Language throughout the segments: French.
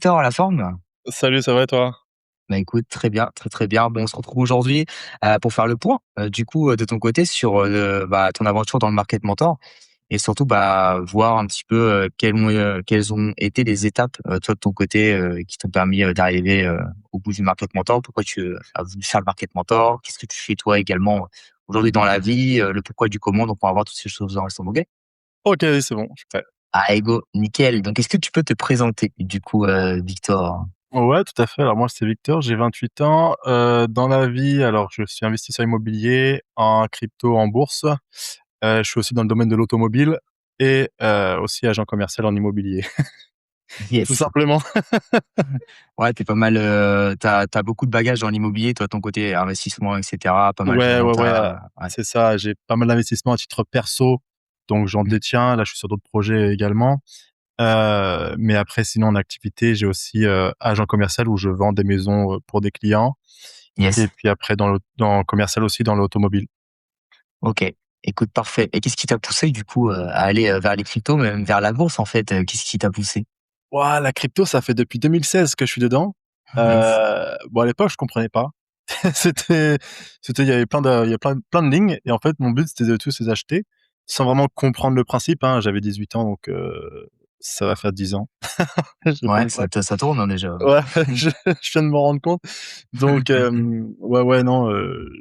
Victor, la forme? Salut, ça va et toi? Bah, écoute, très bien, très, très bien. Bon, on se retrouve aujourd'hui, pour faire le point, de ton côté sur, ton aventure dans le market mentor et surtout, voir un petit peu, quelles ont été les étapes, toi de ton côté, qui t'ont permis, d'arriver, au bout du market mentor. Pourquoi tu, as voulu faire le market mentor? Qu'est-ce que tu fais toi également, aujourd'hui dans la vie? Le pourquoi du comment, donc on va voir toutes ces choses ensemble, OK? OK, oui, c'est bon, je suis prêt. Ah, go, nickel. Donc est-ce que tu peux te présenter du coup, Victor? Ouais, tout à fait. Alors moi, c'est Victor, j'ai 28 ans. Dans la vie, alors je suis investisseur immobilier en crypto, en bourse. Je suis aussi dans le domaine de l'automobile et aussi agent commercial en immobilier, tout Yes. simplement. Ouais, t'es pas mal, tu beaucoup de bagages dans l'immobilier, toi, ton côté investissement et cetera, pas mal de Ouais, ouais, ouais, renta, ouais. c'est ça. J'ai pas mal d'investissements à titre perso, donc j'en Mmh. détiens. Là, je suis sur d'autres projets également. Mais après, sinon, en activité, j'ai aussi agent commercial où je vends des maisons pour des clients. Et Yes. puis après, dans commercial aussi, dans l'automobile. OK. Écoute, parfait. Et qu'est-ce qui t'a poussé du coup, à aller, vers les cryptos, même vers la bourse en fait, qu'est-ce qui t'a poussé? Ouah, la crypto, ça fait depuis 2016 que je suis dedans. Yes. Bon, à l'époque, je comprenais pas. C'était il y avait il y a plein de lignes et en fait, mon but, c'était de tous les acheter sans vraiment comprendre le principe, hein. J'avais 18 ans, donc ça va faire 10 ans. J'ai Ouais, 35. ça tourne, hein, déjà. Ouais, je viens de m'en rendre compte. Donc ouais, ouais, non,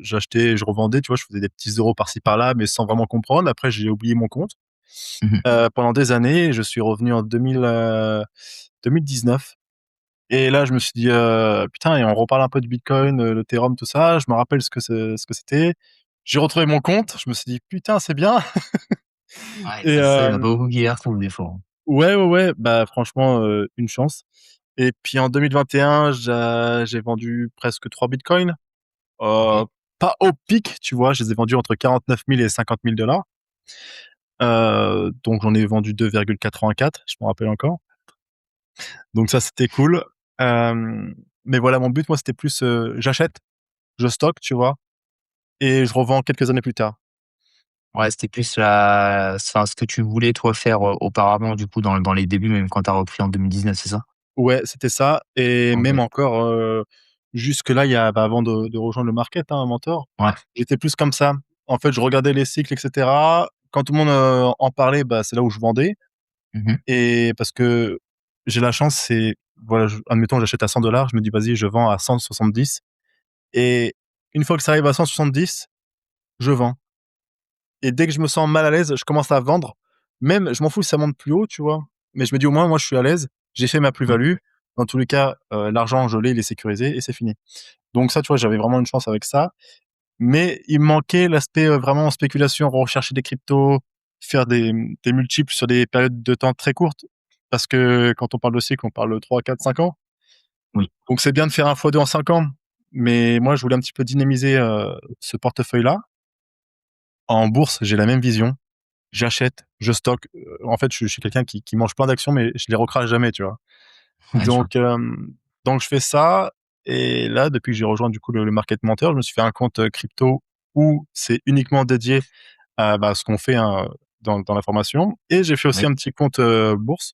j'achetais, je revendais, tu vois? Je faisais des petits euros par-ci par-là, mais sans vraiment comprendre. Après, j'ai oublié mon compte. Mmh. Pendant des années, je suis revenu en 2019 et là, je me suis dit, «Putain» et on reparle un peu de Bitcoin, l'Ethereum, tout ça. Je me rappelle ce que c'était. J'ai retrouvé mon compte, je me suis dit: «Putain, c'est bien» Ouais, et ça, il y en a pas beaucoup qui les retrouvent des fois, hein. ouais, ouais, ouais, bah, franchement, une chance et puis en 2021, j'ai vendu presque 3 bitcoins, OK. pas au pic, tu vois? Je les ai vendus entre 49 000 et 50 000 $. Donc j'en ai vendu 2,84, je m'en rappelle encore. Donc ça, c'était cool. Mais voilà, mon but, moi, c'était plus, j'achète, je stocke, tu vois? Et je revends quelques années plus tard. Ouais, c'était plus la enfin, ce que tu voulais toi faire, auparavant du coup dans les débuts, même quand tu as repris en 2019, c'est ça? Ouais, c'était ça et même OK. encore, jusque-là, il y a avant de rejoindre le market, hein, Mentor, Ouais. j'étais plus comme ça. En fait, je regardais les cycles et cetera. Quand tout le monde, en parlait, bah, c'est là où je vendais Mmh. et parce que j'ai la chance, c'est voilà, admettons, j'achète à 100 je me dis: «Vas-y, je vends à 170» et une fois que ça arrive à 170, je vends. Et dès que je me sens mal à l'aise, je commence à vendre. Même, je m'en fous si ça monte plus haut, tu vois? Mais je me dis: «Au moins, moi, je suis à l'aise, j'ai fait ma Ouais. plus-value. Dans tous les cas, l'argent, je l'ai, il est sécurisé et c'est fini». Donc ça, tu vois, j'avais vraiment une chance avec ça. Mais il me manquait l'aspect, vraiment spéculation, rechercher des cryptos, faire des multiples sur des périodes de temps très courtes. Parce que quand on parle de cycle, on parle de 3, 4, 5 ans. Oui. Donc c'est bien de faire un fois 2 en 5 ans. Mais moi, je voulais un petit peu dynamiser, ce portefeuille-là. En bourse, j'ai la même vision. J'achète, je stocke. En fait, je suis quelqu'un qui mange plein d'actions, mais je les recrache jamais, tu vois? Ouais, je vois. Donc donc je fais ça et là, depuis que j'ai rejoint du coup le market mentor, je me suis fait un compte, crypto où c'est uniquement dédié à, bah, ce qu'on fait, hein, dans la formation et j'ai fait aussi Oui. un petit compte, bourse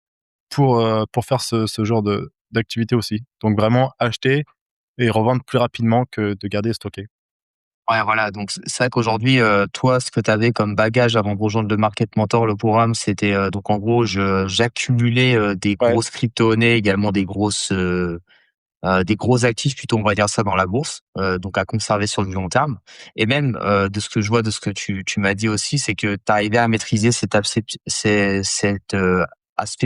pour faire ce genre de d'activité aussi. Donc vraiment acheter et revendre plus rapidement que de garder et stocker. Ouais, voilà, donc c'est vrai qu'aujourd'hui, toi, ce que tu avais comme bagage avant de rejoindre le Market Mentor, le programme, c'était, donc en gros, je j'accumulais, des Ouais, grosses crypto-monnaies, également des gros actifs plutôt, on va dire ça, dans la bourse, donc à conserver sur du long terme et même, de ce que je vois, de ce que tu m'as dit aussi, c'est que tu arrivais à maîtriser cet aspect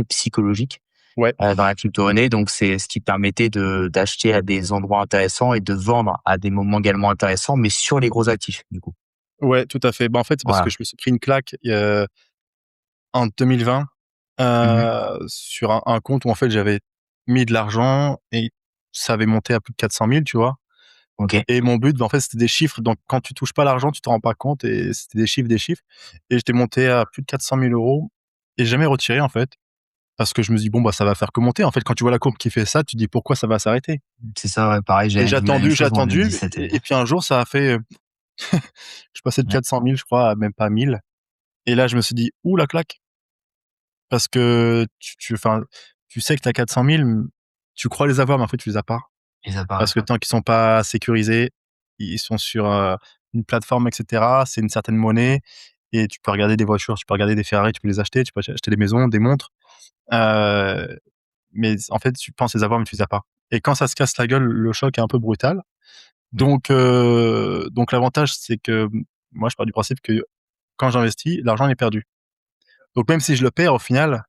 psychologique. ouais, Dans la crypto-monnaie, donc c'est ce qui permettait d'acheter à des endroits intéressants et de vendre à des moments également intéressants, mais sur les gros actifs, du coup. ouais, tout à fait. Bah, en fait, c'est parce que Voilà. je me suis pris une claque, en 2020, Mmh. sur un compte où en fait j'avais mis de l'argent et ça avait monté à plus de 400 000, tu vois? OK. Et mon but, bah, en fait, c'était des chiffres, donc quand tu touches pas l'argent, tu te rends pas compte et c'était des chiffres et j'étais monté à plus de 400 000 € et j'ai jamais retiré, en fait, parce que je me dis: «Bon, bah, ça va faire que monter». En fait, quand tu vois la courbe qui fait ça, tu te dis: «Pourquoi ça va s'arrêter?» C'est ça, ouais, pareil, Et j'avais vu la même j'ai chose en attendu 2017, et puis un jour, ça a fait, je suis passé de ouais. 400 000, je crois, à même pas 1 000 et là, je me suis dit: «Ouh, la claque!» Parce que enfin, tu sais que tu as 400 000, tu crois les avoir, mais en fait, tu les as pas. Et ça Parce paraît. que tant qu'ils sont pas sécurisés, ils sont sur une plateforme, etc. C'est une certaine monnaie et tu peux regarder des voitures, tu peux regarder des Ferrari, tu peux les acheter, tu peux acheter des maisons, des montres. Euh, mais en fait, tu penses les avoir, mais tu les as pas. Et quand ça se casse la gueule, le choc est un peu brutal. Oui. Donc l'avantage, c'est que moi, je pars du principe que quand j'investis, l'argent est perdu. Donc même si je le perds, au final,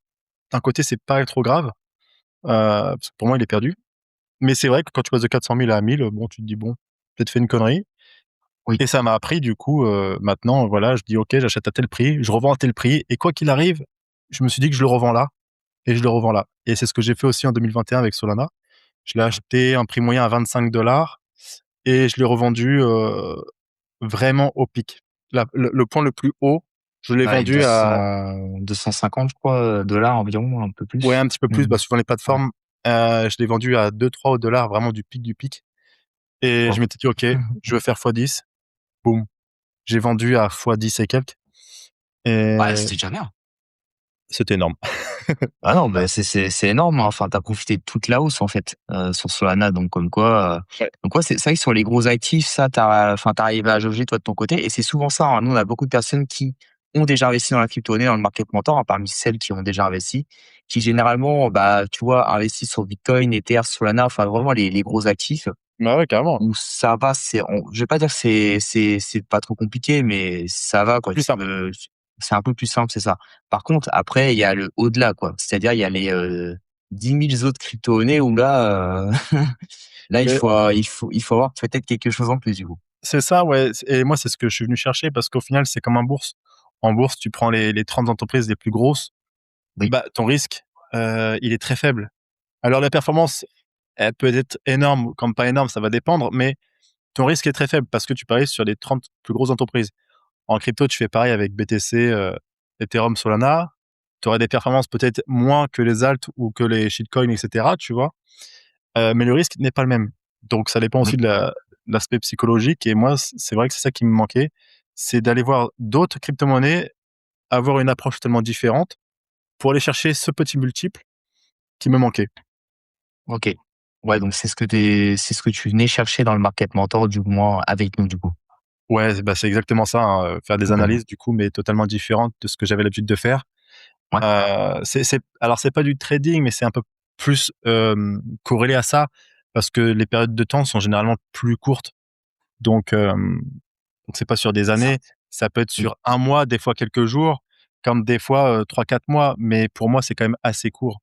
d'un côté, c'est pas trop grave, parce que pour moi, il est perdu. Mais c'est vrai que quand tu passes de 400 000 à 1000, bon, tu te dis, bon, peut-être fait une connerie. Oui. Et ça m'a appris, du coup, maintenant, voilà, je dis, OK, j'achète à tel prix, je revends à tel prix. Et quoi qu'il arrive, je me suis dit que je le revends là et je le revends là. Et c'est ce que j'ai fait aussi en 2021 avec Solana. Je l'ai acheté un prix moyen à 25 $ et je l'ai revendu vraiment au pic. Le point le plus haut, je l'ai Ouais, vendu à 250, je crois, dollars environ, un peu ouais, plus. un petit peu plus, Mm. bah, suivant les Ouais. plateformes. Je l'ai vendu à 2-3 $ vraiment du pic du pic. Et je Bon. m'étais dit, OK, je veux faire x10. Boum. J'ai vendu à x10 et quelques. Ouais, Et c'était déjà bien. c'était énorme. Ah non, bah, c'est énorme, hein. Enfin, tu as profité de toute la hausse, en fait, sur Solana, donc comme quoi, Ouais. c'est vrai que sur les gros actifs, ça, tu arrives à jauger toi de ton côté et c'est souvent ça, hein. Nous, on a beaucoup de personnes qui ont déjà investi dans la crypto-monnaie, dans le market mentor, hein, parmi celles qui ont déjà investi, qui généralement, bah, tu vois, investissent sur Bitcoin, Ether, Solana, enfin vraiment les gros actifs Bah ouais, carrément. où ça va, je vais pas dire que c'est pas trop compliqué, mais ça va, quoi. Plus simple. C'est un peu plus simple, c'est ça. Par contre, après, il y a le au-delà, quoi. C'est-à-dire, il y a les 10 000 autres crypto-monnaies où là, là, Mais il faut avoir peut-être quelque chose en plus, du coup. c'est ça, ouais. Et moi, c'est ce que je suis venu chercher parce qu'au final, c'est comme en bourse. En bourse, tu prends les 30 entreprises les plus grosses, Oui, bah, ton risque, il est très faible. Alors, la performance, elle peut être énorme comme pas énorme, ça va dépendre, mais ton risque est très faible parce que tu paries sur les 30 plus grosses entreprises. En crypto, tu fais pareil avec BTC, Ethereum, Solana. Tu aurais des performances peut-être moins que les alt ou que les shitcoins, etc., tu vois. Mais le risque n'est pas le même. Donc, ça dépend aussi oui. de l'aspect psychologique. Et moi, c'est vrai que c'est ça qui me manquait. C'est d'aller voir d'autres crypto-monnaies, avoir une approche tellement différente pour aller chercher ce petit multiple qui me manquait. OK. Ouais, donc c'est ce que tu venais chercher dans le market mentor, du moins, avec nous, du coup. Ouais, bah, c'est exactement ça, hein, faire des Complètement. analyses, du coup, mais totalement différentes de ce que j'avais l'habitude de faire. Ouais, Alors c'est pas du trading, mais c'est un peu plus corrélé à ça parce que les périodes de temps sont généralement plus courtes. Donc, c'est pas sur des c'est ça. années, ça peut être Oui. sur un mois, des fois quelques jours, comme des fois 3-4 mois. Mais pour moi, c'est quand même assez court.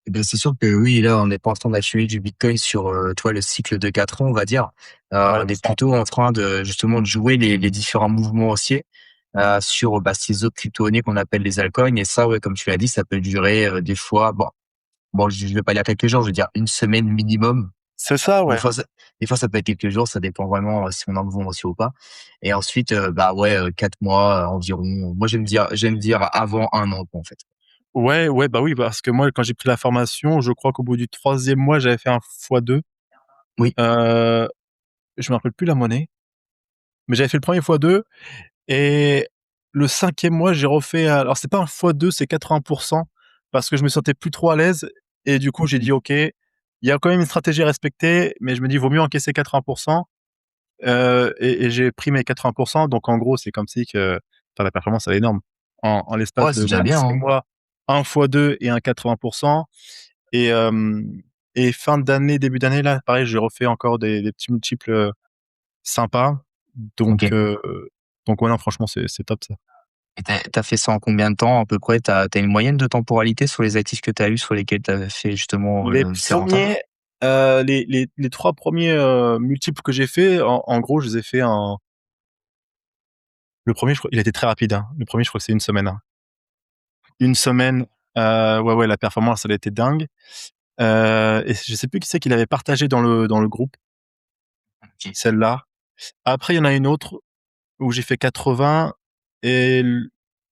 Eh ben, c'est sûr que oui, là, on n'est pas en train d'accumuler du Bitcoin sur, tu vois, le cycle de 4 ans, on va dire. Ouais, On c'est est ça. plutôt en train de, justement, de jouer les différents mouvements haussiers, sur, bah, ces autres crypto-monnaies qu'on appelle les altcoins. Et ça, ouais, comme tu l'as dit, ça peut durer, des fois, bon, je vais pas dire quelques jours, je veux dire une semaine minimum. C'est ça, Des ouais. fois, des fois, ça peut être quelques jours, ça dépend vraiment si on a un mouvement haussier ou pas. Et ensuite, bah ouais, 4 mois environ. Moi, j'aime dire avant un an, quoi, en fait. Ouais, ouais, bah oui, parce que moi, quand j'ai pris la formation, je crois qu'au bout du troisième mois, j'avais fait un x2. Oui, Euh, je me rappelle plus la monnaie, mais j'avais fait le premier x2. Et le cinquième mois, j'ai refait. Alors, c'est pas un x2, c'est 80%, parce que je me sentais plus trop à l'aise. Et du coup, j'ai dit, OK, il y a quand même une stratégie à respecter, mais je me dis, vaut mieux encaisser 80%. Et j'ai pris mes 80%. Donc, en gros, c'est comme si que enfin, la performance, elle est énorme. En l'espace ouais, c'est de déjà moins de bien, 6 hein. mois, un x2 et un 80%. Et, et fin d'année, début d'année, là, pareil, j'ai refait encore des petits multiples sympas. Ok. Donc, ouais, non, franchement, c'est top ça. Et t'as fait ça en combien de temps à peu près? T'as une moyenne de temporalité sur les actifs que t'as eu sur lesquels t'as fait justement Les c'est rentable? premiers, les 3 premiers multiples que j'ai fait, en gros, je les ai fait en. Le premier, je crois, il a été très rapide, hein. Le premier, je crois que c'est une semaine, hein. Une semaine, ouais, ouais, la performance, elle a été dingue. Et je sais plus qui c'est qui l'avait partagé dans le groupe, Ok. celle-là. Après, il y en a une autre où j'ai fait 80 et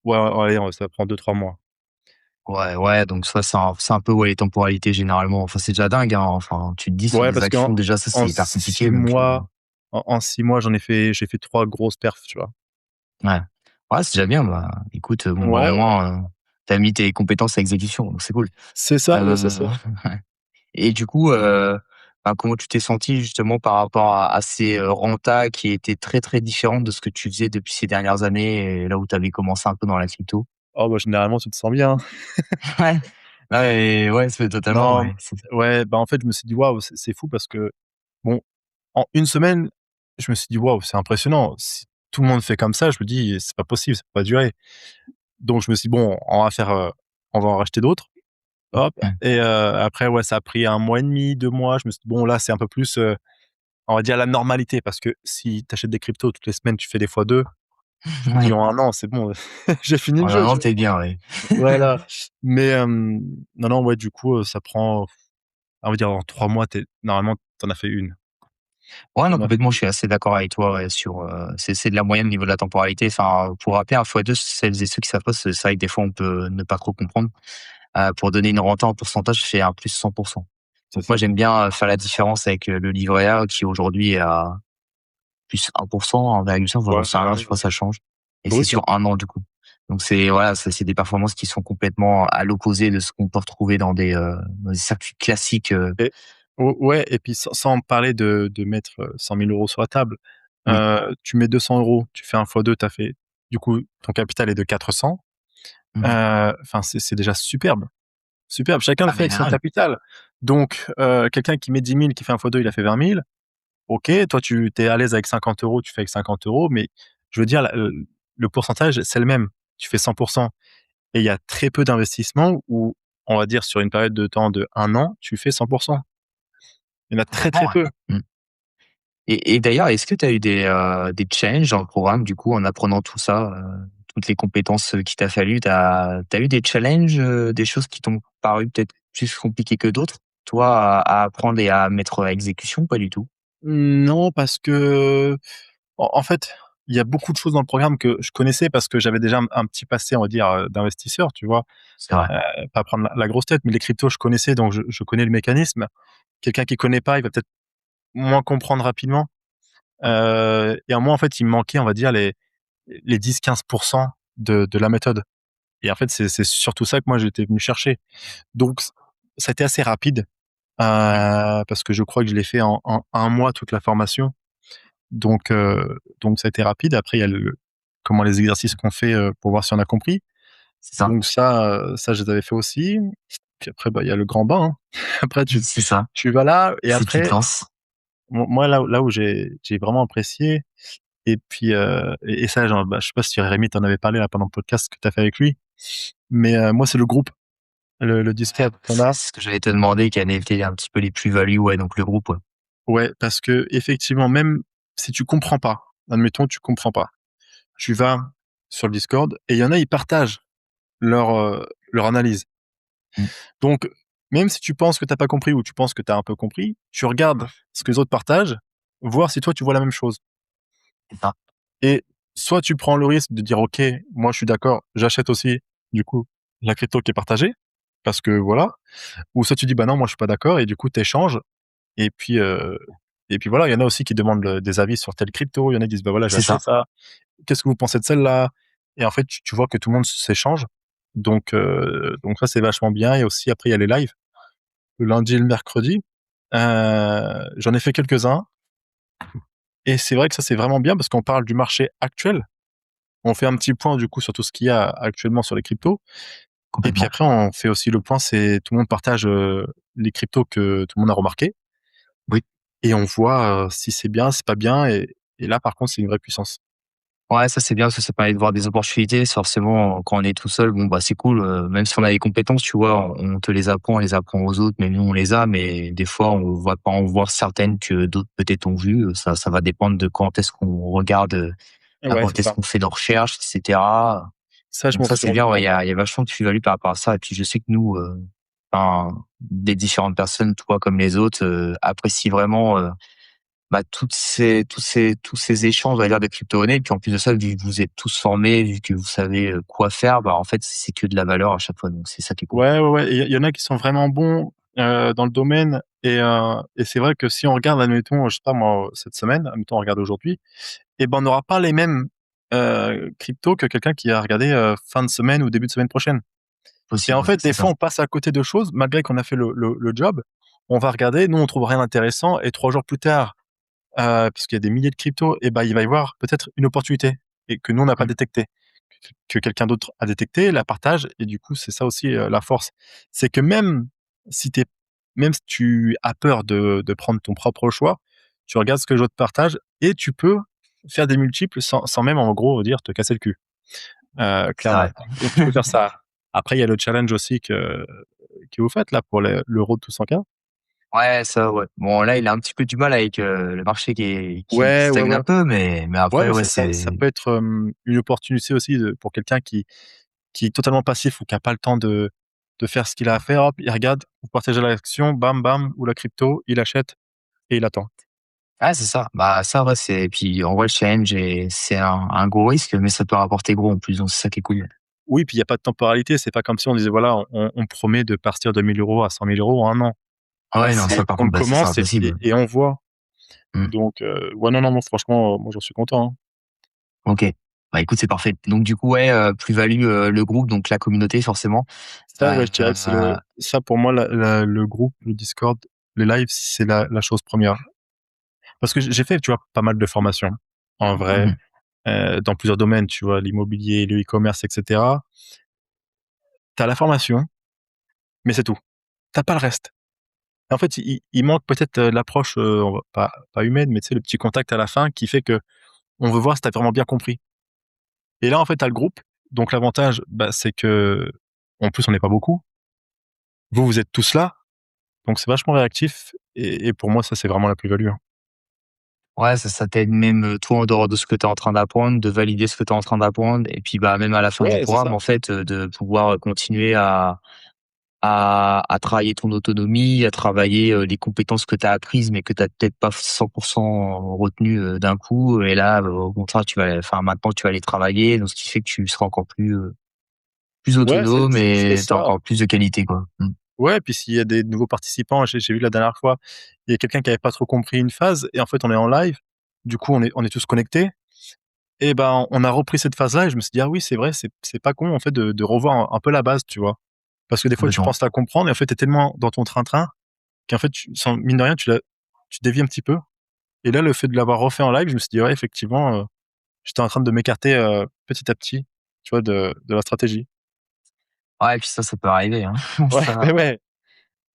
ouais, allez, ça prend 2-3 mois. Ouais, ouais, donc ça, c'est un peu, ouais, les temporalités généralement. Enfin, c'est déjà dingue, hein. Enfin, tu te dis sur Ouais, des parce qu'en actions, déjà, ça, en c'est hyper compliqué, 6 donc, mois, en 6 mois, j'ai fait 3 grosses perfs, tu vois. ouais. Ouais, c'est déjà bien. Bah, écoute, bon, bah, au Ouais, ouais. moins, t'as mis tes compétences à exécution, donc c'est cool. C'est ça, ouais, c'est ça. Ouais. Et du coup, bah, comment tu t'es senti justement par rapport à ces rentas qui étaient très très différentes de ce que tu faisais depuis ces dernières années, et là où tu avais commencé un peu dans la crypto? Oh bah, généralement, tu te sens bien. Ouais. Ouais, ouais, c'est totalement, Non, ouais. ouais, bah, en fait, je me suis dit: «Waouh, c'est fou» parce que bon, en une semaine, je me suis dit: «Waouh, c'est impressionnant». Si tout le monde fait comme ça, je me dis: «C'est pas possible, ça peut pas durer». Donc je me suis dit: «Bon, on va en racheter d'autres». Hop Mmh. et après, ouais, ça a pris 1 mois et demi, 2 mois. Je me suis dit: «Bon, là, c'est un peu plus, on va dire la normalité». Parce que si tu achètes des cryptos toutes les semaines, tu fais des fois 2. Je me dis: Ouais. «En 1 an, c'est bon, j'ai fini En le un jeu», an, tu vois? tu bien, ouais. Voilà. Mais non, non, ouais, du coup, ça prend, on va dire en 3 mois, normalement, tu en as fait une. Ouais, non, Tu en as fait complètement, je suis assez d'accord avec toi, ouais, sur, c'est de la moyenne au niveau de la temporalité. Enfin, pour rappeler, un fois 2 celles et ceux qui savent pas, c'est vrai que des fois, on peut ne pas trop comprendre. Pour donner une renta en pourcentage, c'est un plus 100. c'est Donc moi, ça. j'aime bien, faire la différence avec, le livret A qui aujourd'hui est à plus 1%, 1,5, enfin, j'en Ouais, sais rien, je sais pas, ça change, et c'est brut, sur hein. un an, du coup. Donc c'est voilà, c'est des performances qui sont complètement à l'opposé de ce qu'on peut retrouver dans des circuits classiques, Et ouais et puis sans parler de mettre, 100 000 € sur la table, oui. tu mets 200 €, tu fais 1 fois 2, tu as fait du coup, ton capital est de 400. Mmh. Enfin, c'est déjà superbe, superbe. Chacun le Ah fait mais avec son normal. capital. Donc quelqu'un qui met 10 000, qui fait 1 fois 2, il a fait 20 000. OK, toi, tu es à l'aise avec 50 €, tu fais avec 50 €, mais je veux dire, le pourcentage, c'est le même. Tu fais 100. Et il y a très peu d'investissements où, on va dire, sur une période de temps de 1 an, tu fais 100. Il y en a très, Complètement, très ouais. peu. Mmh. Et d'ailleurs, est-ce que tu as eu des challenges dans le programme, du coup, en apprenant tout ça, toutes les compétences, qu'il t'a fallu? Tu as eu des challenges, des choses qui t'ont paru peut-être plus compliquées que d'autres, toi, à apprendre et à mettre à exécution, ou pas du tout? Non, parce que, en fait, il y a beaucoup de choses dans le programme que je connaissais parce que j'avais déjà un petit passé, on va dire, d'investisseur, tu vois? C'est vrai. Pas prendre la grosse tête, mais les cryptos, je connaissais, donc je connais le mécanisme. Quelqu'un qui connaît pas, il va peut-être moins comprendre rapidement. Ouais. Et à moi, en fait, il me manquait, on va dire, les 10-15 de la méthode. Et en fait, c'est surtout ça que moi, j'étais venu chercher. Donc ça a été assez rapide, Ouais. parce que je crois que je l'ai fait en 1 mois toute la formation. Donc ça a été rapide. Après, il y a comment les exercices qu'on fait, pour voir si on a compris. C'est ça. Donc ça je les avais fait aussi. Puis après, bah, il y a le grand bain, hein. Après C'est ça. tu vas là et C'est tu te après, lances. moi là où j'ai vraiment apprécié et puis, et ça genre, bah, je sais pas si Rémi t'en avait parlé là pendant le podcast que tu as fait avec lui, mais moi c'est le groupe, le Ouais, Discord qu'on c'est a. ce que j'allais te demander, quelles étaient un petit peu les plus-values, ouais, donc le groupe, ouais. Ouais, parce que effectivement, même si tu comprends pas, admettons tu comprends pas, tu vas sur le Discord et il y en a, ils partagent leur analyse. Mmh. Donc, même si tu penses que t'as pas compris ou tu penses que tu as un peu compris, tu regardes ce que les autres partagent, voir si toi tu vois la même chose. C'est ça. Et soit tu prends le risque de dire OK, moi je suis d'accord, j'achète aussi du coup la crypto qui est partagée parce que voilà, ou soit tu dis bah non, moi je suis pas d'accord et du coup tu échanges et puis voilà, il y en a aussi qui demandent des avis sur telle crypto, il y en a qui disent bah voilà, j'ai C'est acheté ça. ça, qu'est-ce que vous pensez de celle-là? Et en fait, tu vois que tout le monde s'échange. Donc ça c'est vachement bien et aussi après il y a les lives le lundi et le mercredi. J'en ai fait quelques-uns et c'est vrai que ça c'est vraiment bien parce qu'on parle du marché actuel. On fait un petit point du coup sur tout ce qu'il y a actuellement sur les cryptos et puis Complètement. après on fait aussi le point, c'est tout le monde partage, les cryptos que tout le monde a remarqué Oui. et on voit, si c'est bien, si c'est pas bien et là par contre c'est une vraie puissance. Ouais, ça c'est bien parce que ça permet de voir des opportunités. C'est forcément, quand on est tout seul, bon, bah, c'est cool, même si on a les compétences, tu vois, on te les apprend, on les apprend aux autres, mais nous on les a, mais des fois on va pas en voir certaines que d'autres peut-être ont vues. Ça va dépendre de quand est-ce qu'on regarde, Ouais, c'est quand est-ce ça. qu'on fait nos recherches, et cetera. Ça je Donc m'en ça suis c'est rendu bien, ouais, compte. il y a vachement de plus-value par rapport à ça, et puis je sais que nous, enfin, des différentes personnes, toi comme les autres, apprécient vraiment, bah, tous ces échanges, on va dire, de crypto-monnaies. Et puis en plus de ça, vu que vous êtes tous formés, vu que vous savez, quoi faire, bah, en fait, c'est que de la valeur à chaque fois, donc c'est ça qui est cool. Ouais, ouais, ouais, il y en a qui sont vraiment bons, dans le domaine et c'est vrai que si on regarde, admettons, je sais pas moi, cette semaine, admettons on regarde aujourd'hui, et ben, on n'aura pas les mêmes, cryptos que quelqu'un qui a regardé, fin de semaine ou début de semaine prochaine. Et en Possible, ouais, fait, des c'est fois, ça. on passe à côté de choses malgré qu'on a fait le job On va regarder, nous on trouve rien d'intéressant et 3 jours plus tard, parce qu'il y a des milliers de cryptos, et ben il va y avoir peut-être une opportunité et que nous on n'a pas Mmh. détecté, que quelqu'un d'autre a détecté, la partage, et du coup c'est ça aussi la force, c'est que si t'es, même si tu as peur de prendre ton propre choix, tu regardes ce que les autres partagent et tu peux faire des multiples sans même en gros dire te casser le cul, C'est vrai. clairement. Donc tu peux faire ça. Après il y a le challenge aussi que vous faites là pour le road to 100K. Ouais, ça, ouais. Bon, là, il a un petit peu du mal avec, le marché qui Ouais, ouais, stagne ouais. un peu, mais Ouais, après, mais ouais, ça c'est peut être une opportunité aussi pour quelqu'un qui est totalement passif ou qui a pas le temps de faire ce qu'il a à faire. Hop, il regarde, vous partagez l'action, bam, bam, ou la crypto, il achète et il attend. ouais, c'est ça. Bah, ça, ouais, c'est puis en vrai, le challenge c'est un gros risque, mais ça peut rapporter gros en plus, donc c'est ça qui est cool. Oui, puis il y a pas de temporalité. C'est pas comme si on disait voilà, on promet de partir de 1 000 € à 100 000 € en un an. Ah Là, ouais, non, c'est ça, par on contre, bah, ça, c'est commence impossible. et on voit. Mmh. Donc, ouais, non, non, non, franchement, moi, j'en suis content, hein. OK. Bah, écoute, c'est parfait. Donc du coup, ouais, plus-value, le groupe, donc la communauté forcément. Ça, ouais, je dirais que Heu, ça pour moi, le groupe, le Discord, les lives, c'est la chose première. Parce que j'ai fait, tu vois, pas mal de formations, en vrai, mmh. dans plusieurs domaines, tu vois, l'immobilier, le e-commerce, et cetera. Tu as la formation, mais c'est tout. Tu as pas le reste. En fait, il manque peut-être, l'approche, on va pas humaine, mais tu sais, le petit contact à la fin qui fait que on veut voir si tu as vraiment bien compris. Et là, en fait, tu as le groupe, donc l'avantage, bah, c'est qu'en plus, on n'est pas beaucoup. Vous êtes tous là, donc c'est vachement réactif et pour moi, ça, c'est vraiment la plus-value, hein. Ouais, ça t'aide même, toi, en dehors de ce que tu es en train d'apprendre, de valider ce que tu es en train d'apprendre et puis, bah, même à la fin du Ouais, c'est programme, ça. en fait, de pouvoir, continuer à travailler ton autonomie, à travailler, les compétences que tu as apprises, mais que tu as peut-être pas 100% retenues, d'un coup et là, au contraire, maintenant, tu vas les travailler, donc ce qui fait que tu seras encore plus Ouais, autonome c'est et tu as ça. encore plus de qualité, quoi. Mmh. Ouais, puis s'il y a des nouveaux participants, j'ai vu la dernière fois, il y a quelqu'un qui avait pas trop compris une phase et en fait, on est en live. Du coup, on est tous connectés et ben, on a repris cette phase-là et je me suis dit: «Ah oui, c'est vrai, c'est pas con, en fait, de revoir un peu la base», tu vois? Parce que des fois, tu Complètement. penses la comprendre et en fait, tu es tellement dans ton train-train qu'en fait, sans mine de rien, tu dévies un petit peu et là, le fait de l'avoir refait en live, je me suis dit: «Ouais, effectivement, j'étais en train de m'écarter, petit à petit, tu vois, de la stratégie». Ouais et puis ça peut arriver, hein. Ouais, Ça mais ouais,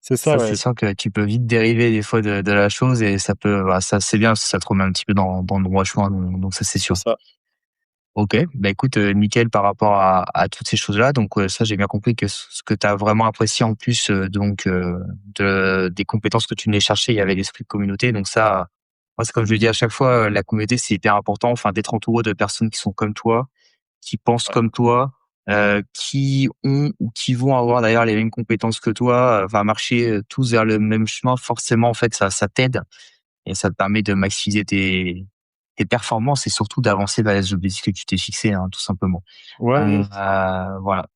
c'est ça, ça, c'est ouais, sûr que tu peux vite dériver des fois de la chose et ça peut bah, ça, c'est bien, ça te remet un petit peu dans le droit chemin, donc ça, c'est c'est sûr. ça. OK, bah, écoute, nickel par rapport à toutes ces choses-là. Donc, ça, j'ai bien compris que ce que tu as vraiment apprécié en plus, des compétences que tu venais chercher, il y avait l'esprit de communauté. Donc ça, moi, c'est comme je le dis à chaque fois, la communauté, c'est hyper important. Enfin, d'être entouré de personnes qui sont comme toi, qui pensent Ouais. comme toi, qui ont ou qui vont avoir d'ailleurs les mêmes compétences que toi, va marcher, tous vers le même chemin. Forcément, en fait, ça t'aide et ça te permet de maximiser tes performances et surtout d'avancer vers les objectifs que tu t'es fixés, hein, tout simplement. Ouais, ouais. Voilà.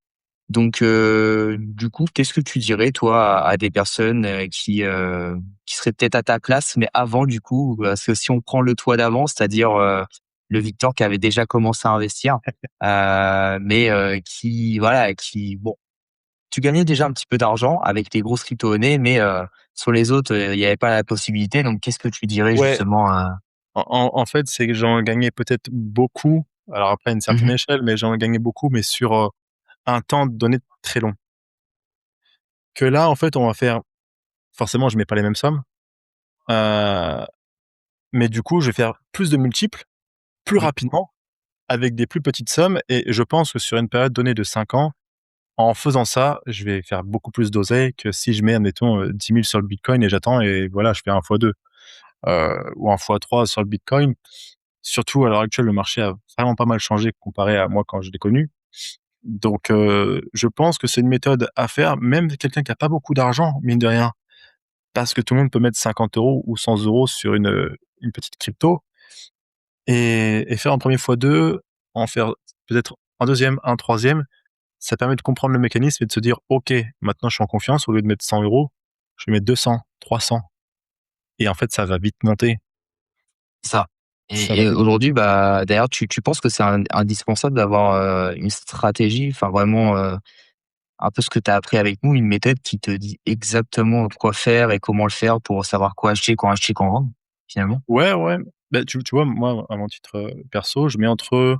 Donc, du coup, qu'est-ce que tu dirais, toi, à des personnes qui seraient peut-être à ta place, mais avant, du coup, parce que si on prend le toi d'avant, c'est-à-dire le Victor qui avait déjà commencé à investir, mais voilà, bon, tu gagnais déjà un petit peu d'argent avec les grosses crypto-monnaies, mais sur les autres, il n'y avait pas la possibilité. Donc, qu'est-ce que tu dirais Ouais, justement en fait, c'est que j'en gagnais peut-être beaucoup, alors après à une certaine Mmh. échelle, mais j'en gagnais beaucoup, mais sur, un temps donné très long. Que là, en fait, on va faire forcément, je mets pas les mêmes sommes, heu, mais du coup, je vais faire plus de multiples, plus Oui, rapidement, avec des plus petites sommes et je pense que sur une période donnée de 5 ans, en faisant ça, je vais faire beaucoup plus d'oseille que si je mets, admettons, 10 000 sur le bitcoin et j'attends et voilà, je fais un fois 2 ou un fois 3 sur le bitcoin. Surtout à l'heure actuelle, le marché a vraiment pas mal changé comparé à moi quand je l'ai connu. Donc, je pense que c'est une méthode à faire, même quelqu'un qui a pas beaucoup d'argent, mine de rien, parce que tout le monde peut mettre 50 € ou 100 € sur une petite crypto et faire un premier fois 2, en faire peut-être un deuxième, un troisième. Ça permet de comprendre le mécanisme et de se dire: «OK, maintenant je suis en confiance, au lieu de mettre 100 €, je vais mettre 200, 300» et en fait, ça va vite monter. ça. Ça Et va vite aujourd'hui, bah, d'ailleurs, tu penses que c'est indispensable d'avoir une stratégie, enfin vraiment, un peu ce que tu as appris avec nous, une méthode qui te dit exactement quoi faire et comment le faire pour savoir quoi acheter, quand vendre, finalement? Ouais, ouais, bah, tu vois, moi, à mon titre, perso, je mets entre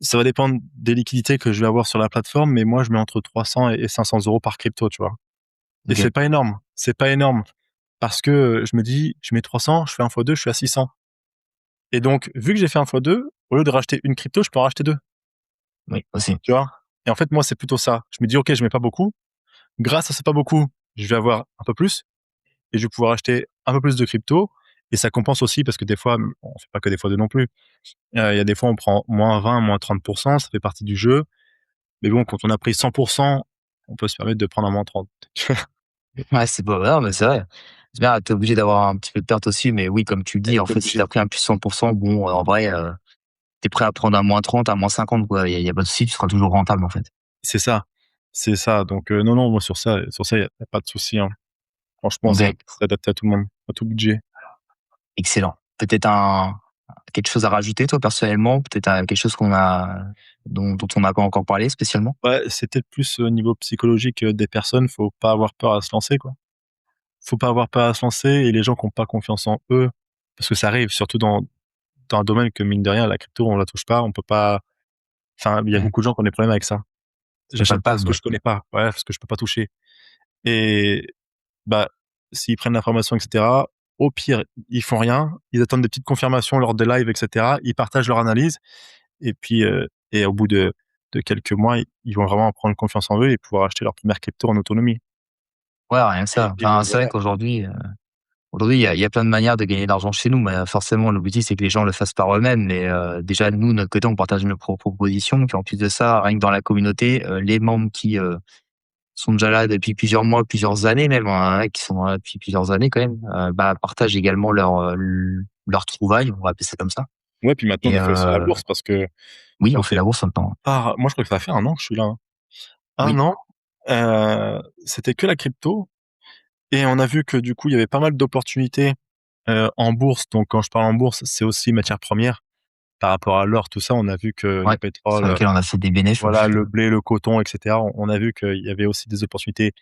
ça va dépendre des liquidités que je vais avoir sur la plateforme, mais moi, je mets entre 300 et 500 € par crypto, tu vois? Et OK. c'est pas énorme parce que, je me dis: «Je mets 300, je fais un fois 2, je suis à 600». Et donc, vu que j'ai fait un fois 2, au lieu de racheter une crypto, je peux en racheter 2, Oui, aussi. tu vois? Et en fait, moi, c'est plutôt ça. Je me dis: «OK, je mets pas beaucoup. Grâce à ce pas beaucoup, je vais avoir un peu plus et je vais pouvoir acheter un peu plus de crypto» et ça compense aussi parce que des fois, on fait pas que des fois 2 non plus. Il y a des fois, on prend -20, -30, ça fait partie du jeu. Mais bon, quand on a pris 100, on peut se permettre de prendre un -30. Ouais, c'est pas non, mais c'est vrai. C'est bien, tu es obligé d'avoir un petit peu de perte aussi, mais oui, comme tu le dis, en Tu fait, si tu as obligé. pris un plus 100, bon, en vrai, tu es prêt à prendre un -30, un -50, quoi. Il y a pas de souci, tu seras toujours rentable, en fait. C'est ça, c'est ça. Donc non, non, moi sur ça, il y a pas de souci, hein. Franchement, Bon, ben, c'est adapté à tout le monde, à tout budget. excellent. Peut-être quelque chose à rajouter, toi, personnellement? Peut-être, quelque chose dont on n'a pas encore parlé spécialement? Ouais, c'est peut-être plus au niveau psychologique, des personnes, faut pas avoir peur à se lancer, quoi. Faut pas avoir peur à se lancer et les gens qui ont pas confiance en eux, parce que ça arrive surtout dans un domaine que mine de rien, la crypto, on la touche pas, on peut pas enfin, il y a Mmh. beaucoup de gens qui ont des problèmes avec ça. C'est J'achète pas ce palpable, que ouais. je connais pas, ouais, ce que je peux pas toucher et bah, s'ils prennent l'information et cetera, au pire, ils font rien, ils attendent des petites confirmations lors des lives et cetera, ils partagent leur analyse et puis, et au bout de quelques mois, ils vont vraiment prendre confiance en eux et pouvoir acheter leur première crypto en autonomie Ouais, rien que et ça. et Enfin, c'est vrai voilà. qu'aujourd'hui, il y a plein de manières de gagner de l'argent chez nous, mais forcément, l'objectif, c'est que les gens le fassent par eux-mêmes. Mais déjà, nous, de notre côté, on partage nos propres propositions. Puis en plus de ça, rien que dans la communauté, les membres qui sont déjà là depuis plusieurs mois, plusieurs années même, hein, qui sont là depuis plusieurs années quand même, bah, partagent également leurs trouvailles, on va appeler ça comme ça. Ouais, puis maintenant, on Et le fait aussi à la bourse parce que oui, ça on fait fait la bourse maintenant. moi, je crois que ça fait 1 an que je suis là, hein. Oui, 1 an, c'était que la crypto et on a vu que du coup, il y avait pas mal d'opportunités, en bourse. Donc quand je parle en bourse, c'est aussi matières premières. Par rapport à l'or, tout ça, on a vu que le ouais, sur pétrole, lequel on a fait des bénéfices, voilà, le blé, le coton et cetera, on a vu qu'il y avait aussi des opportunités,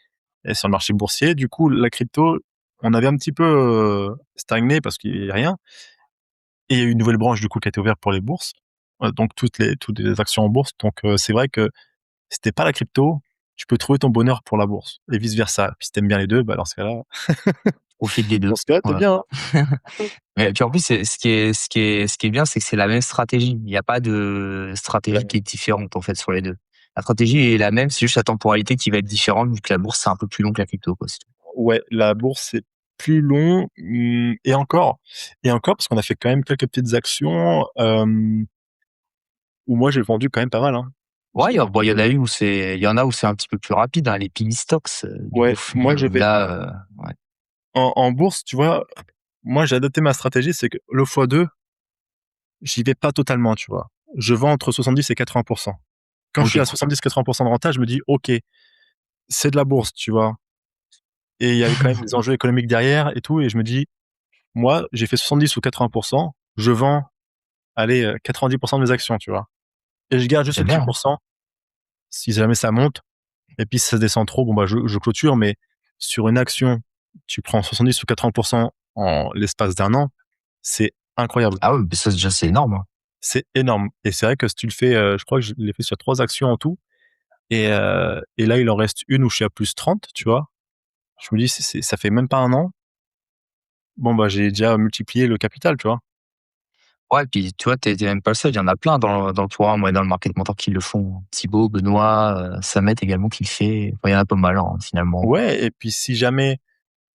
sur le marché boursier. Du coup, la crypto, on avait un petit peu, stagné parce qu'il y a rien et il y a eu une nouvelle branche du coup qui a été ouverte pour les bourses, donc toutes les actions en bourse. Donc c'est vrai que si tu pas la crypto, tu peux trouver ton bonheur pour la bourse et vice versa. Puis si tu bien les 2, bah, profite des dans 2. ce cas-là, tu Voilà. bien, hein. Et puis en plus, ce qui est bien, c'est que c'est la même stratégie. Il y a pas de C'est la stratégie qui même. est différente, en fait, sur les 2. La stratégie est la même, c'est juste la temporalité qui va être différente, vu que la bourse, c'est un peu plus long que la crypto, quoi, c'est tout. Ouais, la bourse, c'est plus long, et encore parce qu'on a fait quand même quelques petites actions, où moi j'ai vendu quand même pas mal, hein. Ouais, J'ai bon, vendu, il y en a où c'est un petit peu plus rapide, hein, les penny stocks, du coup, ouais, moi où j'avais là, ouais. en bourse, tu vois, moi j'ai adapté ma stratégie, c'est que le x2, j'y vais pas totalement, tu vois? Je vends entre 70 et 80. Quand je suis OK. à 70-80 de rentable, je me dis: «OK, c'est de la bourse», tu vois? Et il y avait quand même des enjeux économiques derrière et tout et je me dis: «Moi, j'ai fait 70 ou 80, je vends, allez, 90 de mes actions», tu vois? Et je garde juste C'est les 10 bien, hein. si jamais ça monte et puis si ça descend trop, bon, bah, je clôture, mais sur une action, tu prends 70 ou 80 en l'espace d'un an, c'est incroyable. Ah oui, mais ça, déjà, c'est énorme, hein. C'est énorme et c'est vrai que si tu le fais, je crois que je l'ai fait sur 3 actions en tout et là, il en reste une où je suis à +30, tu vois? Je me dis: «C'est ça fait même pas un an». Bon, bah, j'ai déjà multiplié le capital, tu vois? Ouais, puis tu vois, tu es même pas le seul, il y en a plein dans le programme, ouais, dans le Market Mentor qui le font. Thibaut, Benoît, Samet également qui le fait. Enfin, il y en a pas mal, hein, finalement. Ouais et puis si jamais,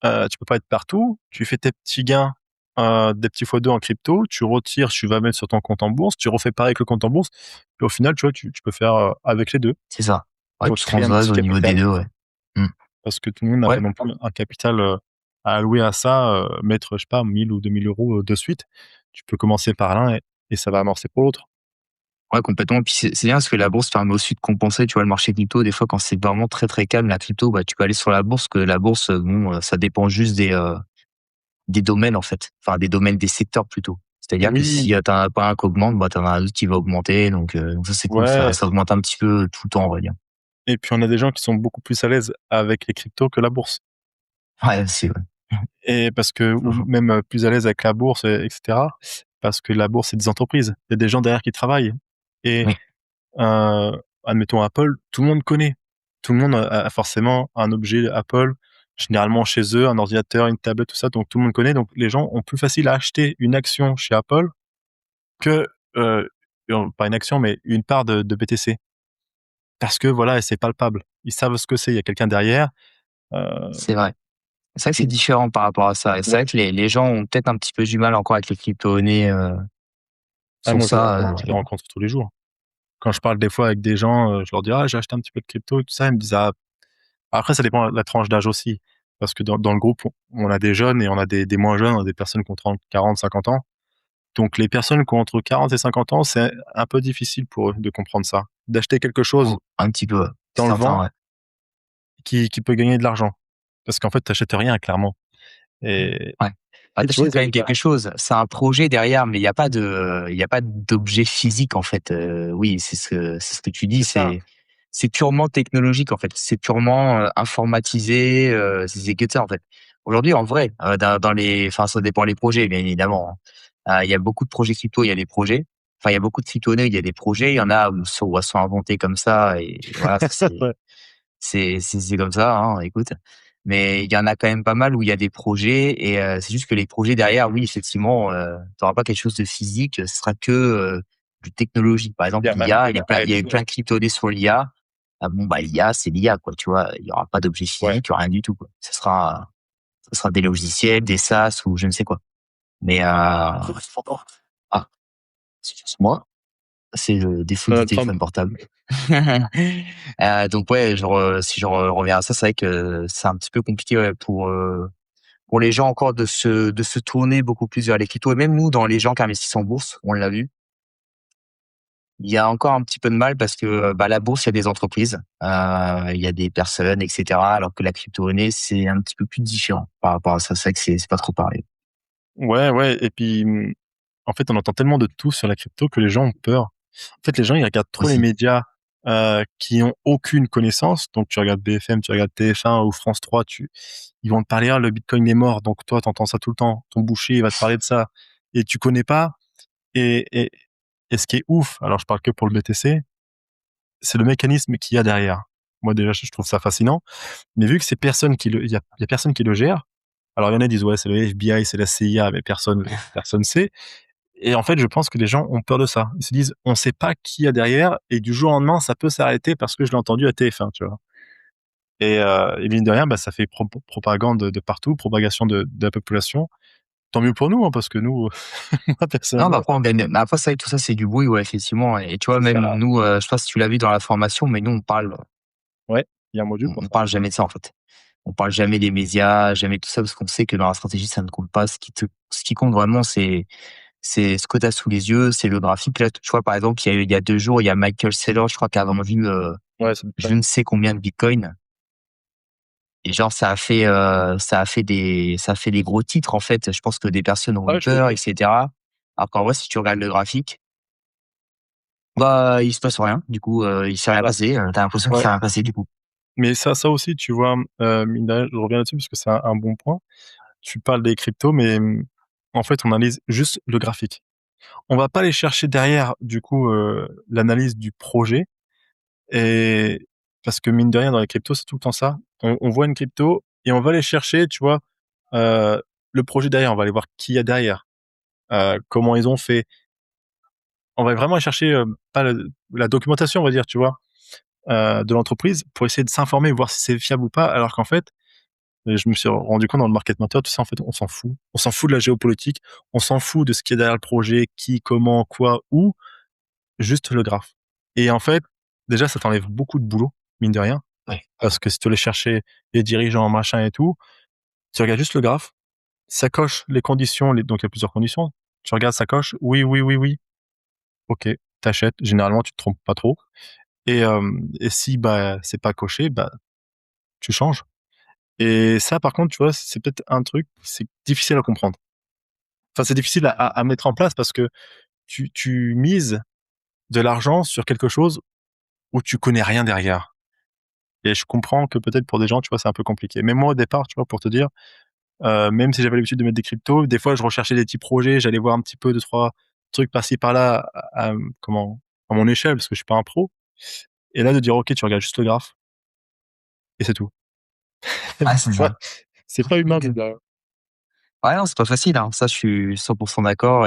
tu peux pas être partout, tu fais tes petits gains, des petits fois 2 en crypto, tu retires, tu vas mettre sur ton compte en bourse, tu refais pareil avec le compte en bourse et au final, tu vois, tu peux faire, avec les 2 C'est ça. Ouais, pour tu te créer un transvases petit au niveau des capital. 2, ouais. Mmh. Parce que tout le monde n'a pas Ouais, non plus un capital, à allouer à ça, mettre, je sais pas, 1 000 ou 2 000 € de suite. Tu peux commencer par l'un et ça va amorcer pour l'autre. ouais, complètement. Puis c'est bien parce que la bourse permet aussi de compenser, tu vois, le marché crypto. Des fois, quand c'est vraiment très, très calme, la crypto, bah, tu peux aller sur la bourse, que la bourse, bon, ça dépend juste des domaines, en fait. Enfin, des domaines, des secteurs plutôt. C'est-à-dire que si, Oui, tu as pas un qui augmente, bah, tu en as un autre qui va augmenter. Donc ça, c'est cool. ouais Ça augmente un petit peu tout le temps, on va dire. Et puis on a des gens qui sont beaucoup plus à l'aise avec les cryptos que la bourse. Ouais, c'est vrai. Et parce que, ou Mmh. même plus à l'aise avec la bourse, etc. Parce que la bourse, c'est des entreprises. Il y a des gens derrière qui travaillent. Et Oui, euh, admettons Apple, tout le monde connaît. Tout le monde a forcément un objet Apple, généralement chez eux, un ordinateur, une tablette, tout ça. Donc tout le monde connaît. Donc les gens ont plus facile à acheter une action chez Apple que, pas une action, mais une part de BTC. Parce que voilà, c'est palpable. Ils savent ce que c'est. Il y a quelqu'un derrière. Euh, c'est vrai. C'est vrai que c'est différent par rapport à ça et c'est ouais. vrai que les gens ont peut-être un petit peu du mal encore avec les crypto-monnaies, Ah, sur moi, ça, je les rencontre tous les jours. Quand je parle des fois avec des gens, je leur dis: «Ah, j'ai acheté un petit peu de crypto», tout ça. Ils me disent: «Ah». Après, ça dépend de la tranche d'âge aussi. Parce que dans le groupe, on a des jeunes et on a des moins jeunes, on a des personnes qui ont 30, 40, 50 ans. Donc, les personnes qui ont entre 40 et 50 ans, c'est un peu difficile pour eux de comprendre ça. D'acheter quelque chose ou un petit peu, dans le certains, vent ouais. qui peut gagner de l'argent. Parce qu'en fait, t'achètes rien, clairement. Et, Ouais. Bah, et tu tu vois, quand même quelque chose. C'est un projet derrière, mais il y a pas d'objet physique, en fait. Oui, c'est ce que tu dis, c'est ça. c'est purement technologique, en fait. C'est purement, informatisé, c'est que ça, en fait. Aujourd'hui, en vrai, dans les enfin, ça dépend les projets, bien évidemment, hein. Il y a beaucoup de projets crypto, il y a des projets. Enfin, il y a beaucoup de crypto-monnaies, il y a des projets. Il y en a où elles sont inventées comme ça et voilà, ça c'est Ouais. c'est comme ça, hein, écoute. Mais il y en a quand même pas mal où il y a des projets et c'est juste que les projets derrière, oui, effectivement, tu auras pas quelque chose de physique, ce sera que, du technologique. Par exemple, Il y a même, l'IA, il y a eu plein de crypto-monnaies sur l'IA. Ah bon, bah, l'IA, c'est l'IA, quoi, tu vois? Il y aura pas d'objet ouais. physique, il y aura rien du tout, quoi. Ce sera des logiciels, des SaaS ou je ne sais quoi. Mais ah, excuse-moi. C'est le défaut du Donald Trump. téléphone portable. Donc ouais, genre, si je reviens à ça, c'est vrai que c'est un petit peu compliqué, ouais, pour les gens encore de se tourner beaucoup plus vers les cryptos et même nous, dans les gens qui investissent en bourse, on l'a vu, il y a encore un petit peu de mal parce que, bah, la bourse, il y a des entreprises, il y a des personnes et cetera, alors que la crypto-monnaie, c'est un petit peu plus différent par rapport à ça. C'est vrai que c'est pas trop pareil. Ouais, ouais. Et puis, en fait, on entend tellement de tout sur la crypto que les gens ont peur. En fait, les gens, ils regardent trop les Aussi. médias qui ont aucune connaissance. Donc, tu regardes BFM, tu regardes TF1 ou France 3, ils vont te parler, ah, le Bitcoin est mort. Donc, toi, t'entends ça tout le temps. Ton boucher, il va te parler de ça. Et tu connais pas. Et, et, et ce qui est ouf, alors je parle que pour le BTC, c'est le mécanisme qu'il y a derrière. Moi, déjà, je trouve ça fascinant. Mais vu que c'est personne qui il y a personne qui le gère. Alors, il y en a qui disent, ouais, c'est le FBI, c'est la CIA, mais personne sait. Et en fait, je pense que les gens ont peur de ça. Ils se disent, on sait pas qui y a derrière, et du jour au lendemain, ça peut s'arrêter parce que je l'ai entendu à TF1, tu vois. Et mine de rien, bah, ça fait propagande de partout, propagation de la population. Tant mieux pour nous, hein, parce que nous, moi, Non, bah, personnellement, après on gagne mais après ça tout ça, c'est du bruit, ouais, effectivement et tu vois, c'est même ça. nous, je sais pas si tu l'as vu dans la formation, mais nous Ouais, il y a un module pour on ça. parle jamais de ça, en fait. On parle jamais des médias, jamais de tout ça, parce qu'on sait que dans la stratégie, ça ne compte pas. Ce qui compte vraiment, c'est ce que tu as sous les yeux, c'est le graphique. Là, tu vois, par exemple, il y a 2 jours, il y a Michael Saylor, je crois, qui a vendu, Ouais, c'est je Bitcoin. ne sais combien de bitcoins. Et genre, ça a fait des gros titres, en fait. Je pense que des personnes ont eu Ouais, je l'ai peur, vu. et cetera. Alors qu'en vrai, si tu regardes le graphique, bah, il se passe rien. Du coup, il s'est rien Voilà. passé. Tu l'impression qu'il Ouais. s'est rien passé, du coup. Mais ça aussi, tu vois, mine de rien, je reviens là-dessus parce que c'est un bon point. Tu parles des cryptos, mais en fait, on analyse juste le graphique. On va pas aller chercher derrière, du coup, l'analyse du projet. Et parce que mine de rien, dans les cryptos, c'est tout le temps ça. On voit une crypto et on va aller chercher, tu vois, euh, le projet derrière. On va aller voir qui y a derrière, comment ils ont fait. On va vraiment aller chercher pas la documentation, on va dire, tu vois, de l'entreprise pour essayer de s'informer, voir si c'est fiable ou pas. Alors qu'en fait, je me suis rendu compte dans le market mentor, tout ça, en fait, on s'en fout. On s'en fout de la géopolitique, on s'en fout de ce qui est derrière le projet, qui, comment, quoi, où, juste le graphe. Et en fait, déjà, ça t'enlève beaucoup de boulot, mine de rien. Ouais. Parce que si tu veux aller chercher les dirigeants, machin et tout, tu regardes juste le graphe, ça coche les conditions, donc il y a plusieurs conditions. Tu regardes, ça coche, oui, oui, oui, oui. Ok, t'achètes. Généralement, tu te trompes pas trop. Et si bah c'est pas coché, bah tu changes. Et ça, par contre, tu vois, c'est peut-être un truc, c'est difficile à comprendre. Enfin, c'est difficile à mettre en place parce que tu mises de l'argent sur quelque chose où tu connais rien derrière. Et je comprends que peut-être pour des gens, tu vois, c'est un peu compliqué. Mais moi, au départ, tu vois, pour te dire, même si j'avais l'habitude de mettre des cryptos, des fois, je recherchais des petits projets, j'allais voir un petit peu 2-3 trucs par-ci par-là comment, à mon échelle, parce que je suis pas un pro. Et là, de dire, OK, tu regardes juste le graphe et c'est tout. Ah, c'est Ouais, ça. c'est pas humain OK. de dire Ouais, non, c'est pas facile, hein. Ça, je suis 100 d'accord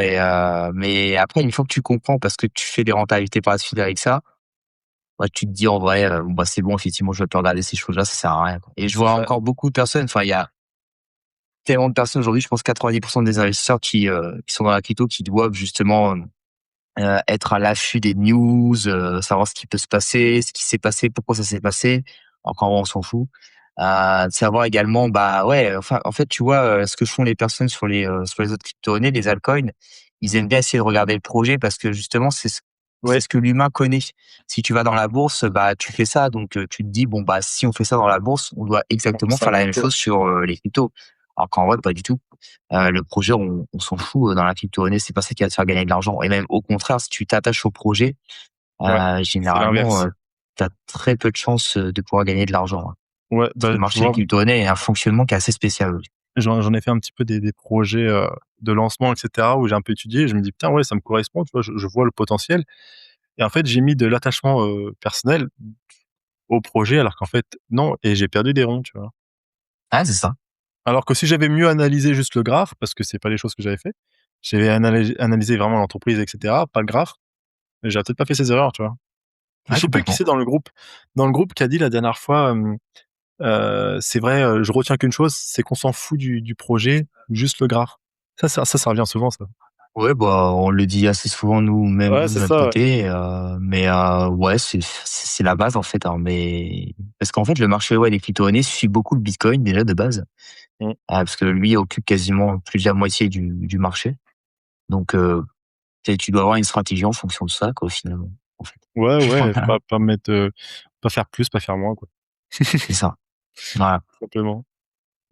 mais après, une fois que tu comprends parce que tu fais des rentabilités par la suite avec ça, bah, tu te dis en vrai, bon, bah, c'est bon, effectivement, je vais plus regarder ces choses-là, ça sert à rien, quoi. Et je vois c'est ça. encore beaucoup de personnes, enfin, il y a tellement de personnes aujourd'hui, je pense 90% des investisseurs qui sont dans la crypto qui doivent justement, être à l'affût des news, savoir ce qui peut se passer, ce qui s'est passé, pourquoi ça s'est passé. Encore on s'en fout. Savoir également, bah ouais, enfin, en fait, tu vois, ce que font les personnes sur les autres crypto-monnaies, les altcoins, ils aiment bien essayer de regarder le projet parce que justement, c'est Ouais, ce que l'humain connaît. Si tu vas dans la bourse, bah tu fais ça, donc tu te dis bon bah si on fait ça dans la bourse, on doit on fait exactement ça en faire la même crypto. chose sur les cryptos. Alors qu'en vrai, pas du tout. Le projet, on s'en fout dans la crypto-monnaie, c'est pas ça qui va te faire gagner de l'argent. Et même au contraire, si tu t'attaches au projet, Ouais, c'est généralement, l'inverse. tu as très peu de chances de pouvoir gagner de l'argent, hein. Ouais, Parce que bah, le tu marché des vois, crypto-monnaies a un fonctionnement qui est assez spécial. Oui. j'en ai fait un petit peu des projets, de lancement et cetera, où j'ai un peu étudié et je me dis: «Putain, ouais, ça me correspond», tu vois? Je vois le potentiel et en fait, j'ai mis de l'attachement, personnel au projet alors qu'en fait, non et j'ai perdu des ronds, tu vois? Ah, c'est ça. Alors que si j'avais mieux analysé juste le graphe, parce que c'est pas les choses que j'avais fait, j'avais analysé vraiment l'entreprise et cetera, pas le graphe, j'aurais peut-être pas fait ces erreurs, tu vois? Et Ouais, je sais plus qui complètement. c'est dans le groupe qui a dit la dernière fois, c'est vrai, je retiens qu'une chose, c'est qu'on s'en fout du projet, juste le graphe. Ça revient souvent ça. Ouais, bah, on le dit assez souvent nous, même Ouais, nous de c'est notre ça, ouais. côté, ouais, c'est la base en fait, hein, mais parce qu'en fait le marché, ouais, des crypto-monnaies suit beaucoup le Bitcoin déjà de base, Mmh. parce que lui occupe quasiment plus de la moitié du marché. Donc tu dois avoir une stratégie en fonction de ça, quoi, finalement, en fait. Ouais, ouais, Voilà, pas mettre, pas faire plus, pas faire moins, quoi. c'est ça. Voilà. Simplement.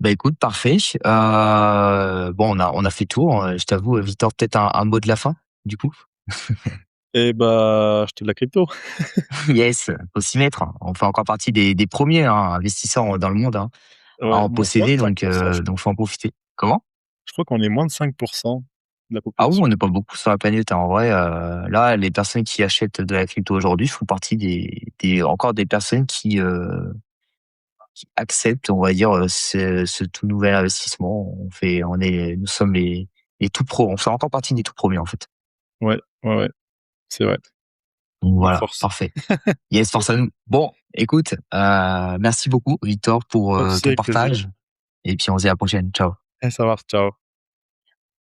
Bah, écoute, parfait. Bon, on a fait le tour. Je t'avoue, Victor, peut-être un mot de la fin, du coup? Et bah, acheter de la crypto. Yes, faut s'y mettre, hein. On fait encore partie des premiers, hein, investisseurs dans le monde, hein, à Ouais, en moins de posséder, 5%, je donc crois. faut en profiter. Comment? Je crois qu'on est moins de 5% de la Ah oui, on population. n'est pas beaucoup sur la planète, hein. En vrai, là, les personnes qui achètent de la crypto aujourd'hui font partie des encore des personnes qui acceptent, on va dire, ce tout nouvel investissement. Nous sommes les tout pros. On fait encore partie des tout premiers, en fait. Ouais, ouais, ouais, c'est vrai. Donc En voilà, force. parfait. Yes, force à nous. Bon, écoute, merci beaucoup, Victor, pour Pas de souci, ton avec plaisir. partage. Et puis on se dit à la prochaine. Ciao. Ça marche, ciao.